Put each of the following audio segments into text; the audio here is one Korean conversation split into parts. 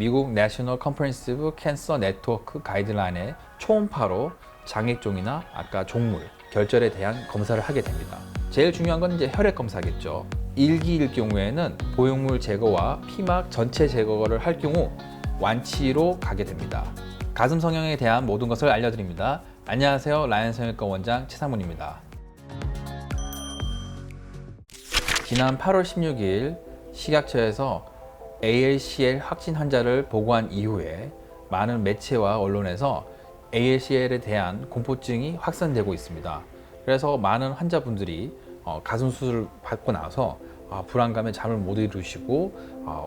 미국 내셔널 컴프레hen시브 캔서 네트워크 가이드라인의 초음파로 장액종이나 아까 종물, 결절에 대한 검사를 하게 됩니다. 제일 중요한 건 이제 혈액 검사겠죠. 1기일 경우에는 보형물 제거와 피막 전체 제거를 할 경우 완치로 가게 됩니다. 가슴 성형에 대한 모든 것을 알려드립니다. 안녕하세요. 라이언 성형외과 원장 최상문입니다. 지난 8월 16일 식약처에서 ALCL 확진 환자를 보고한 이후에 많은 매체와 언론에서 ALCL에 대한 공포증이 확산되고 있습니다. 그래서 많은 환자분들이 가슴 수술을 받고 나서 불안감에 잠을 못 이루시고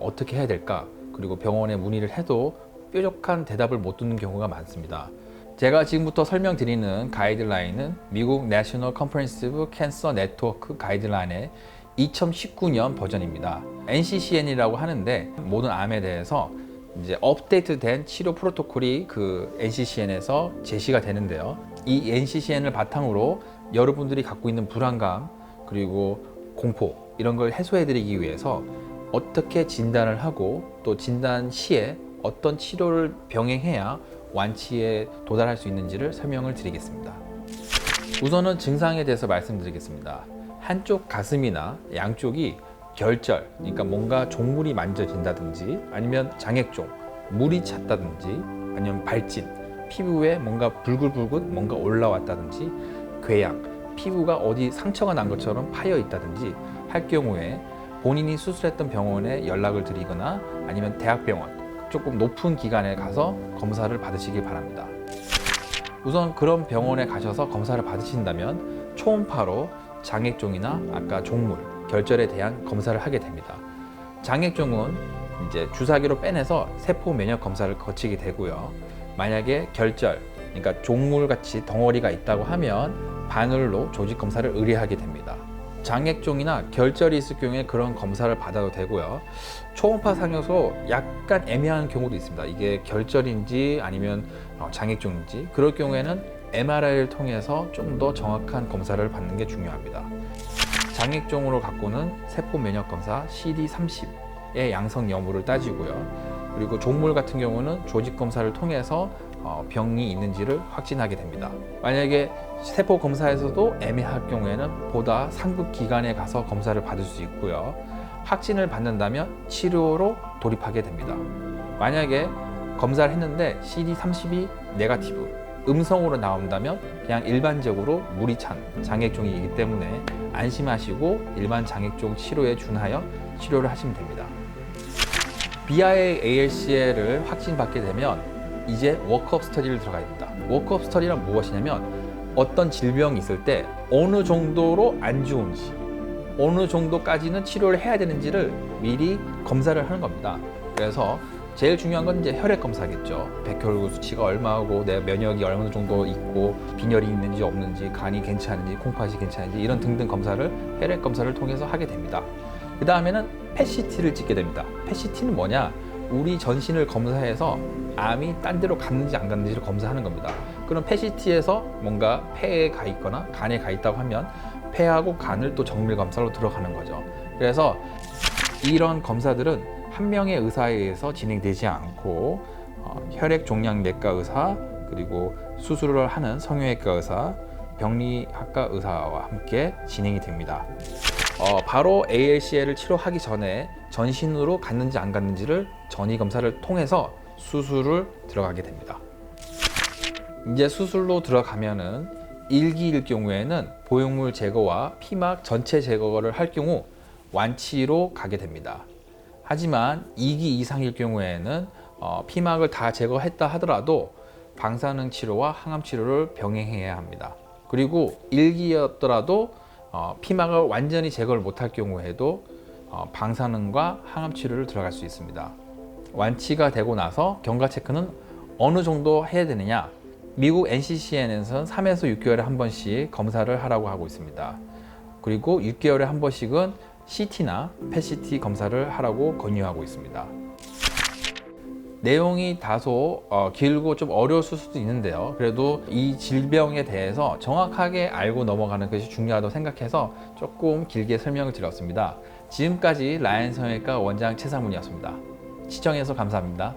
어떻게 해야 될까, 그리고 병원에 문의를 해도 뾰족한 대답을 못 듣는 경우가 많습니다. 제가 지금부터 설명드리는 가이드라인은 미국 내셔널 컴프레hen시브 캔서 네트워크 가이드라인의 2019년 버전입니다. NCCN이라고 하는데 모든 암에 대해서 이제 업데이트된 치료 프로토콜이 그 NCCN에서 제시가 되는데요. 이 NCCN을 바탕으로 여러분들이 갖고 있는 불안감 그리고 공포 이런 걸 해소해드리기 위해서 어떻게 진단을 하고 또 진단 시에 어떤 치료를 병행해야 완치에 도달할 수 있는지를 설명을 드리겠습니다. 우선은 증상에 대해서 말씀드리겠습니다. 한쪽 가슴이나 양쪽이 결절, 그러니까 뭔가 종물이 만져진다든지 아니면 장액종, 물이 찼다든지 아니면 발진, 피부에 뭔가 불긋불긋 뭔가 올라왔다든지 궤양, 피부가 어디 상처가 난 것처럼 파여 있다든지 할 경우에 본인이 수술했던 병원에 연락을 드리거나 아니면 대학병원, 조금 높은 기관에 가서 검사를 받으시길 바랍니다. 우선 그런 병원에 가셔서 검사를 받으신다면 초음파로 장액종이나 아까 종물, 결절에 대한 검사를 하게 됩니다. 장액종은 이제 주사기로 빼내서 세포 면역 검사를 거치게 되고요. 만약에 결절, 그러니까 종물 같이 덩어리가 있다고 하면 바늘로 조직 검사를 의뢰하게 됩니다. 장액종이나 결절이 있을 경우에 그런 검사를 받아도 되고요. 초음파 상에서 약간 애매한 경우도 있습니다. 이게 결절인지 아니면 장액종인지, 그럴 경우에는 MRI를 통해서 좀 더 정확한 검사를 받는 게 중요합니다. 장액종으로 갖고는 세포 면역 검사 CD30의 양성 여부를 따지고요. 그리고 종물 같은 경우는 조직 검사를 통해서 병이 있는지를 확진하게 됩니다. 만약에 세포 검사에서도 애매할 경우에는 보다 상급 기관에 가서 검사를 받을 수 있고요. 확진을 받는다면 치료로 돌입하게 됩니다. 만약에 검사를 했는데 CD30이 네거티브, 음성으로 나온다면 그냥 일반적으로 물이 찬 장액종이기 때문에 안심하시고 일반 장액종 치료에 준하여 치료를 하시면 됩니다. BIA ALCL을 확진받게 되면 이제 워크업 스터디를 들어가야 됩니다. 워크업 스터디란 무엇이냐면 어떤 질병이 있을 때 어느 정도로 안 좋은지, 어느 정도까지는 치료를 해야 되는지를 미리 검사를 하는 겁니다. 그래서 제일 중요한 건 이제 혈액 검사겠죠. 백혈구 수치가 얼마고 내 면역이 어느 정도 있고 빈혈이 있는지 없는지, 간이 괜찮은지, 콩팥이 괜찮은지 이런 등등 검사를 혈액 검사를 통해서 하게 됩니다. 그 다음에는 PET-CT를 찍게 됩니다. PET-CT는 뭐냐? 우리 전신을 검사해서 암이 딴 데로 갔는지 안 갔는지를 검사하는 겁니다. 그럼 PET-CT에서 뭔가 폐에 가 있거나 간에 가 있다고 하면 폐하고 간을 또 정밀 검사로 들어가는 거죠. 그래서 이런 검사들은 한 명의 의사에 의해서 진행되지 않고 혈액 종양 내과 의사, 그리고 수술을 하는 성형외과 의사, 병리학과 의사와 함께 진행이 됩니다. 바로 ALCL을 치료하기 전에 전신으로 갔는지 안 갔는지를 전이 검사를 통해서 수술을 들어가게 됩니다. 이제 수술로 들어가면은 1기일 경우에는 보형물 제거와 피막 전체 제거를 할 경우 완치로 가게 됩니다. 하지만 2기 이상일 경우에는 피막을 다 제거했다 하더라도 방사능 치료와 항암 치료를 병행해야 합니다. 그리고 1기였더라도 피막을 완전히 제거를 못할 경우에도 방사능과 항암 치료를 들어갈 수 있습니다. 완치가 되고 나서 경과 체크는 어느 정도 해야 되느냐? 미국 NCCN에서는 3에서 6개월에 한 번씩 검사를 하라고 하고 있습니다. 그리고 6개월에 한 번씩은 CT나 PET-CT 검사를 하라고 권유하고 있습니다. 내용이 다소 길고 좀 어려웠을 수도 있는데요. 그래도 이 질병에 대해서 정확하게 알고 넘어가는 것이 중요하다고 생각해서 조금 길게 설명을 드렸습니다. 지금까지 라이언 성형외과 원장 최상문이었습니다. 시청해서 감사합니다.